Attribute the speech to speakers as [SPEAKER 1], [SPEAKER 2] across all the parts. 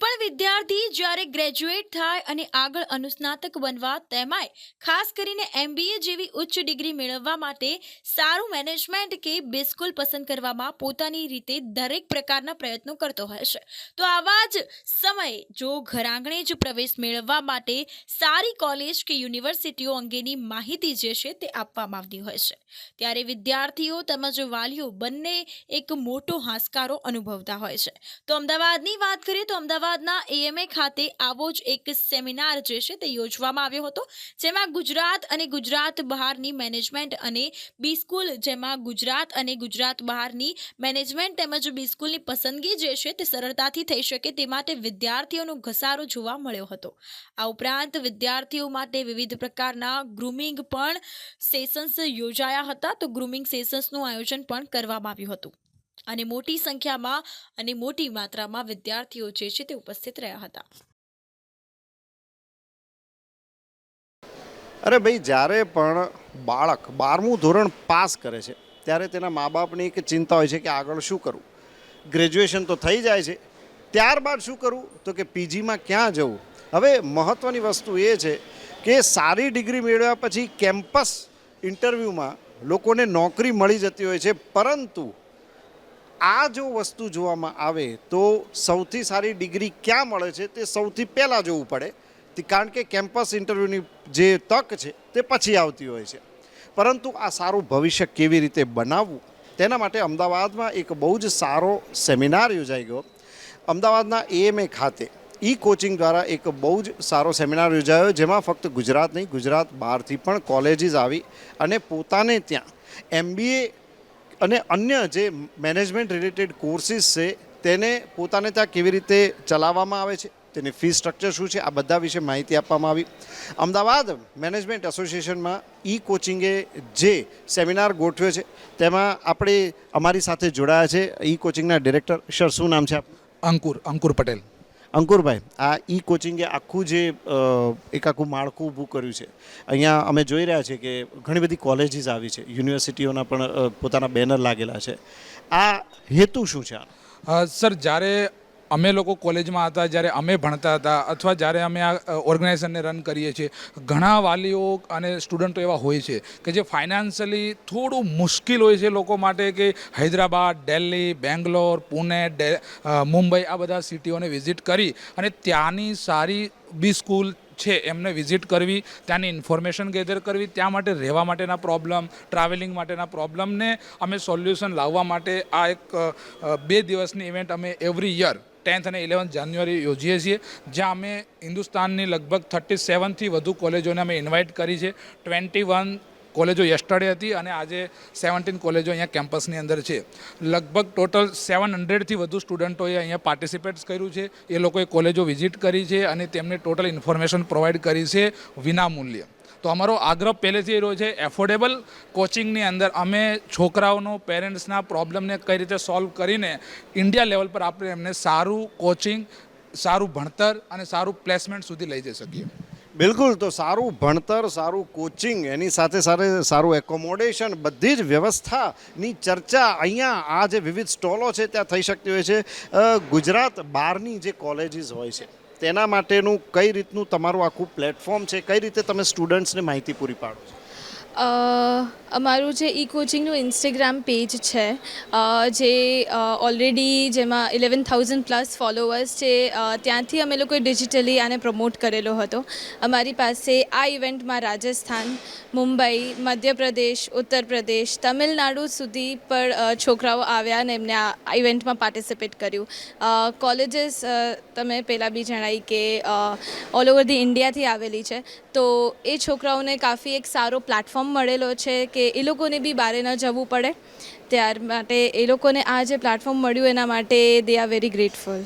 [SPEAKER 1] પણ વિદ્યાર્થી જ્યારે ગ્રેજ્યુએટ થાય અને આગળ અનુસ્નાતક બનવા તેમાંય ખાસ કરીને MBA જેવી ઉચ્ચ ડિગ્રી મેળવવા માટે સારું મેનેજમેન્ટ કે બિસ્કુલ પસંદ કરવામાં પોતાની રીતે દરેક પ્રકારના પ્રયત્નો કરતો હોય છે. તો આવા જ સમયે જો ઘરઆંગણે જ પ્રવેશ મેળવવા માટે સારી કોલેજ કે યુનિવર્સિટીઓ અંગેની માહિતી જે છે તે આપવામાં આવતી હોય છે, ત્યારે વિદ્યાર્થીઓ તેમજ વાલીઓ બંને એક મોટો હાશકારો અનુભવતા હોય છે. તો અમદાવાદની વાત કરીએ તો અમદાવાદના AMA ખાતે આવો જ એક સેમિનાર જે છે તે યોજવામાં આવ્યો હતો, જેમાં ગુજરાત અને ગુજરાત બહારની મેનેજમેન્ટ અને બિસ્કુલ, જેમાં ગુજરાત અને ગુજરાત બહારની મેનેજમેન્ટ તેમજ બિસ્કુલની પસંદગી જે છે તે સરળતાથી થઈ શકે તે માટે વિદ્યાર્થીઓનો ઘસારો જોવા મળ્યો હતો. આ ઉપરાંત વિદ્યાર્થીઓ માટે વિવિધ પ્રકારના ગ્રુમિંગ પણ સેશન્સ યોજાયા હતા. તો ગ્રુમિંગ સેશન્સનું આયોજન પણ કરવામાં આવ્યું હતું અને મોટી સંખ્યામાં અને મોટી માત્રામાં વિદ્યાર્થીઓ જે છે તે ઉપસ્થિત રહ્યા હતા.
[SPEAKER 2] અરે ભાઈ, જ્યારે પણ બાળક 12મું ધોરણ પાસ કરે છે ત્યારે તેના મા બાપની એક ચિંતા હોય છે કે આગળ શું કરવું. ગ્રેજ્યુએશન તો થઈ જાય છે, ત્યારબાદ શું કરવું, તો કે પીજીમાં ક્યાં જવું. હવે મહત્ત્વની વસ્તુ એ છે કે સારી ડિગ્રી મેળવ્યા પછી કેમ્પસ ઇન્ટરવ્યૂમાં લોકોને નોકરી મળી જતી હોય છે, પરંતુ આ જો વસ્તુ જોવામાં આવે તો સૌથી સારી ડિગ્રી ક્યાં મળે છે તે સૌથી પહેલાં જોવું પડે, કારણ કે કેમ્પસ ઇન્ટરવ્યૂની જે તક છે તે પછી આવતી હોય છે. પરંતુ આ સારું ભવિષ્ય કેવી રીતે બનાવવું તેના માટે અમદાવાદમાં એક બહુ જ સારો સેમિનાર યોજાઈ ગયો. અમદાવાદના AMA ખાતે કોચિંગ દ્વારા એક બહુ જ સારો સેમિનાર યોજાયો, જેમાં ફક્ત ગુજરાત નહીં, ગુજરાત બહારથી પણ કોલેજીસ આવી અને પોતાને ત્યાં MBA અને અન્ય જે મેનેજમેન્ટ રિલેટેડ કોર્સિસ છે તેને પોતાને ત્યાં કેવી રીતે ચલાવવામાં આવે છે, તેની ફી સ્ટ્રક્ચર શું છે, આ બધા વિશે માહિતી આપવામાં આવી. અમદાવાદ મેનેજમેન્ટ એસોસિએશનમાં કોચિંગે જે સેમિનાર ગોઠવ્યો છે તેમાં આપણે અમારી સાથે જોડાયા છે કોચિંગના ડિરેક્ટર. સર, શું નામ છે આપનું?
[SPEAKER 3] અંકુર પટેલ.
[SPEAKER 2] અંકુરભાઈ, આ કોચિંગે આખું જે આખું માળખું ઊભું કર્યું છે, અહીંયા અમે જોઈ રહ્યા છીએ કે ઘણી બધી કોલેજીસ આવી છે, યુનિવર્સિટીઓના પણ પોતાના બેનર લાગેલા છે. આ હેતુ શું છે?
[SPEAKER 3] સર, જ્યારે અમે લોકો કોલેજમાં હતા, જ્યારે અમે ભણતા હતા, અથવા જ્યારે અમે આ ઓર્ગેનાઇઝેશનને રન કરીએ છીએ, ઘણા વાલીઓ અને સ્ટુડન્ટો એવા હોય છે કે જે ફાઇનાન્શિયલી થોડું મુશ્કેલ હોય છે લોકો માટે, કે હૈદરાબાદ, દિલ્હી, બેંગ્લોર, પુણે, મુંબઈ આ બધા સિટીઓને વિઝિટ કરી અને ત્યાંની સારી બી સ્કૂલ છે એમને વિઝિટ કરવી, ત્યાંની ઇન્ફોર્મેશન ગેધર કરવી, ત્યાં માટે રહેવા માટેના પ્રોબ્લેમ, ટ્રાવેલિંગ માટેના પ્રોબ્લેમને અમે સોલ્યુશન લાવવા માટે આ એક 2 દિવસની ઇવેન્ટ અમે એવરી યર 10th અને 11th જાન્યુઆરી યોજીએ છીએ, જ્યાં અમે હિન્દુસ્તાનની લગભગ 37થી વધુ કોલેજોને અમે ઇન્વાઇટ કરી છે. 21 કોલેજો યસ્ટરડે હતી અને આજે 17 કોલેજો અહીંયા કેમ્પસની અંદર છે. લગભગ ટોટલ 700થી વધુ સ્ટુડન્ટોએ અહીંયા પાર્ટિસિપેટ્સ કર્યું છે. એ લોકોએ કોલેજો વિઝિટ કરી છે અને તેમને ટોટલ ઇન્ફોર્મેશન પ્રોવાઈડ કરી છે વિનામૂલ્ય. તો અમારો આગ્રહ પહેલેથી એ રહ્યો છે, એફોર્ડેબલ કોચિંગની અંદર અમે છોકરાઓનો, પેરેન્ટ્સના પ્રોબ્લેમને કઈ રીતે સોલ્વ કરીને ઇન્ડિયા લેવલ પર આપણે એમને સારું કોચિંગ, સારું ભણતર અને સારું પ્લેસમેન્ટ સુધી લઈ જઈ શકીએ.
[SPEAKER 2] બિલકુલ. તો સારું ભણતર, સારું કોચિંગ, એની સાથે સાથે સારું એકોમોડેશન, બધી જ વ્યવસ્થાની ચર્ચા અહીંયા આ જે વિવિધ સ્ટોલો છે ત્યાં થઈ શકતી હોય છે. ગુજરાત બહારની જે કોલેજીસ હોય છે તેના માટેનું કઈ રીતનું તમારું આખું પ્લેટફોર્મ છે, કઈ રીતે તમે સ્ટુડન્ટ્સને માહિતી પૂરી પાડો છો?
[SPEAKER 4] અમારું જે કોચિંગનું ઇન્સ્ટાગ્રામ પેજ છે, જે ઓલરેડી જેમાં 11,000+ ફોલોવર્સ છે, ત્યાંથી અમે લોકોએ ડિજિટલી આને પ્રમોટ કરેલો હતો. અમારી પાસે આ ઇવેન્ટમાં રાજસ્થાન, મુંબઈ, મધ્યપ્રદેશ, ઉત્તર પ્રદેશ, તમિલનાડુ સુધી પણ છોકરાઓ આવ્યા અને એમને આ ઇવેન્ટમાં પાર્ટિસિપેટ કર્યું. કોલેજીસ તમે પહેલાં બી જણાવી કે ઓલ ઓવર ધી ઇન્ડિયાથી આવેલી છે, તો એ છોકરાઓને કાફી એક સારો પ્લેટફોર્મ મળેલો છે કે એ લોકોને બી બહાર ન જવું પડે. ત્યાર માટે એ લોકોને આ જે પ્લેટફોર્મ મળ્યું એના માટે દે આર વેરી ગ્રેટફુલ.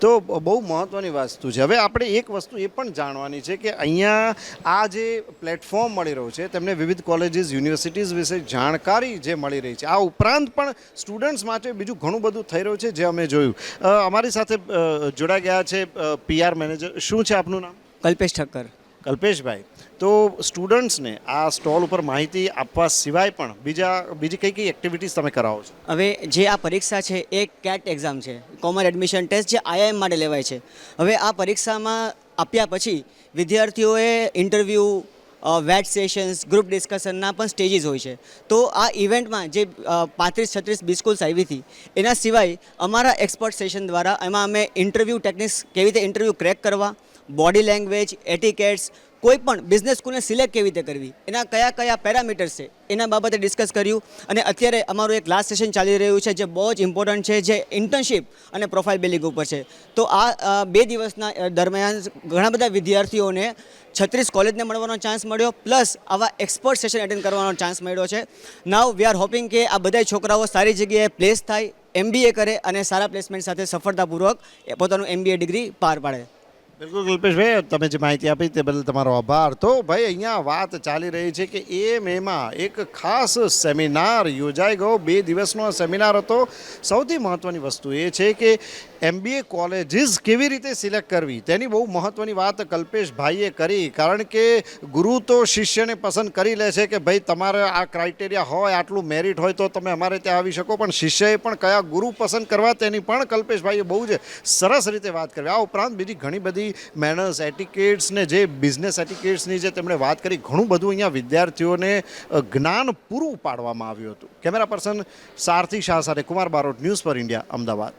[SPEAKER 2] તો બહુ મહત્ત્વની વસ્તુ છે. હવે આપણે એક વસ્તુ એ પણ જાણવાની છે કે અહીંયા આ જે પ્લેટફોર્મ મળી રહ્યું છે તેમને વિવિધ કોલેજીસ, યુનિવર્સિટીઝ વિશે જાણકારી જે મળી રહી છે, આ ઉપરાંત પણ સ્ટુડન્ટ્સ માટે બીજું ઘણું બધું થઈ રહ્યું છે જે અમે જોયું. અમારી સાથે જોડાઈ ગયા છે PR મેનેજર. શું છે આપનું નામ?
[SPEAKER 5] કલ્પેશ ઠક્કર.
[SPEAKER 2] કલ્પેશભાઈ, તો સ્ટુડન્ટ્સને આ સ્ટોલ ઉપર માહિતી આપવા સિવાય પણ બીજી કઈ કઈ એક્ટિવિટીઝ તમે કરાવો છો?
[SPEAKER 5] હવે જે આ પરીક્ષા છે એ કેટ એક્ઝામ છે, કોમન એડમિશન ટેસ્ટ, જે આઈઆઈએમ માટે લેવાય છે. હવે આ પરીક્ષામાં આપ્યા પછી વિદ્યાર્થીઓએ ઇન્ટરવ્યૂ, વેટ સેશન્સ, ગ્રુપ ડિસ્કશનના પણ સ્ટેજીસ હોય છે. તો આ ઇવેન્ટમાં જે 35-36 બિસ્કુલ્સ આવી હતી એના સિવાય અમારા એક્સપર્ટ સેશન દ્વારા એમાં અમે ઇન્ટરવ્યૂ ટેકનિક્સ, કેવી રીતે ઇન્ટરવ્યૂ ક્રેક કરવા, બોડી લેંગ્વેજ, એટિકેટ્સ, કોઈ પણ બિઝનેસ સ્કૂલને સિલેક્ટ કેવી રીતે કરવી, એના કયા કયા પેરામીટર્સ છે એના બાબતે ડિસ્કસ કર્યું. અને અત્યારે અમારું એક લાસ્ટ સેશન ચાલી રહ્યું છે જે બહુ જ ઇમ્પોર્ટન્ટ છે, જે ઇન્ટર્નશિપ અને પ્રોફાઇલ બિલ્ડિંગ ઉપર છે. તો આ 2 દિવસના દરમિયાન ઘણા બધા વિદ્યાર્થીઓને 36 કોલેજને મળવાનો ચાન્સ મળ્યો, પ્લસ આવા એક્સપર્ટ સેશન એટેન્ડ કરવાનો ચાન્સ મળ્યો છે. નાવ વી આર હોપિંગ કે આ બધા છોકરાઓ સારી જગ્યાએ પ્લેસ થાય, MBA કરે અને સારા પ્લેસમેન્ટ સાથે સફળતાપૂર્વક પોતાનું MBA ડિગ્રી પાર પાડે.
[SPEAKER 2] બિલકુલ કલ્પેશભાઈ, તમે જે માહિતી આપી તે બદલ તમારો આભાર. તો ભાઈ અહીંયા વાત ચાલી રહી છે કે એમાં એક ખાસ સેમિનાર યોજાઈ ગયો. 2 દિવસનો આ સેમિનાર હતો. સૌથી મહત્ત્વની વસ્તુ એ છે કે MBA કોલેજીસ કેવી રીતે સિલેક્ટ કરવી તેની બહુ મહત્ત્વની વાત કલ્પેશભાઈએ કરી. કારણ કે ગુરુ તો શિષ્યને પસંદ કરી લે છે કે ભાઈ તમારે આ ક્રાઇટેરિયા હોય, આટલું મેરિટ હોય તો તમે અમારે ત્યાં આવી શકો, પણ શિષ્યએ પણ કયા ગુરુ પસંદ કરવા તેની પણ કલ્પેશભાઈએ બહુ જ સરસ રીતે વાત કરી. આ ઉપરાંત બીજી ઘણી બધી મેનર્સ, એટિકેટ્સ ને જે બિઝનેસ એટિકેટ્સની જે તેમણે વાત કરી, ઘણું બધું અહીંયા વિદ્યાર્થીઓને જ્ઞાન પૂરું પાડવામાં આવ્યું હતું. કેમેરા પર્સન સારથી શાહ સાથે Kumar Barot, news for India, Ahmedabad.